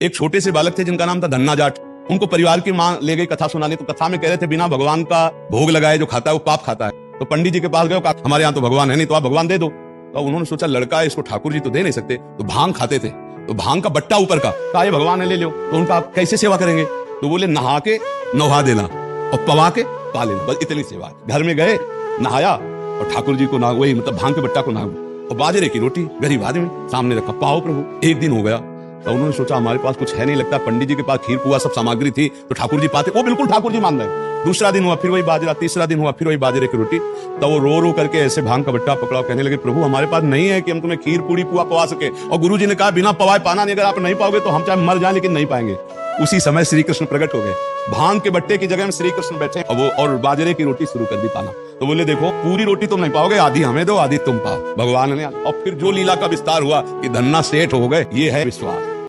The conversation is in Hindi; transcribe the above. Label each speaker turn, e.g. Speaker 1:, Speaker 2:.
Speaker 1: एक छोटे से बालक थे जिनका नाम था धन्ना जाट। उनको परिवार की मां ले गई कथा सुनाने, तो कथा में कह रहे थे बिना भगवान का भोग लगाए जो खाता है वो पाप खाता है। तो पंडित जी के पास गए, हमारे यहाँ तो भगवान है नहीं, तो आप भगवान दे दो। तो उन्होंने सोचा लड़का है, इसको ठाकुर जी तो दे नहीं सकते, तो भांग खाते थे, तो भांग का बट्टा ऊपर का, कहा ये भगवान है ले लो। तो उनका आप कैसे सेवा करेंगे? तो बोले नहा के नहा देना और पवा के पा लेना, बस इतनी सेवा। घर में गए, नहाया और ठाकुर जी को ना वही मतलब भांग के बट्टा को ना और बाजरे की रोटी गरीब आदमी सामने रखा, पाओ प्रभु। एक दिन हो गया तो उन्होंने सोचा हमारे पास कुछ है नहीं, लगता पंडित जी के पास खीर पुआ सब सामग्री थी तो ठाकुर जी पाते, वो बिल्कुल ठाकुर जी मान रहे। दूसरा दिन हुआ फिर वही बाजरा, तीसरा दिन हुआ फिर वही बाजरे की रोटी। तो वो रो रो करके ऐसे भांग का बट्टा पकड़ा, कहने लगे प्रभु हमारे पास नहीं है कि हम तुम्हें खीर पूरी पुआ पवा सके, और गुरु जी ने कहा बिना पवाए पाना नहीं, अगर आप नहीं पाओगे तो हम चाहे मर जाए लेकिन नहीं पाएंगे। उसी समय श्री कृष्ण प्रकट हो गए, भांग के बट्टे की जगह में श्री कृष्ण बैठे और वो और बाजरे की रोटी शुरू कर दी पाना। तो बोले देखो पूरी रोटी तुम नहीं पाओगे, आधी हमें दो आधी तुम पाओ। भगवान ने और फिर जो लीला का विस्तार हुआ कि धन्ना सेठ हो गए, ये है विश्वास।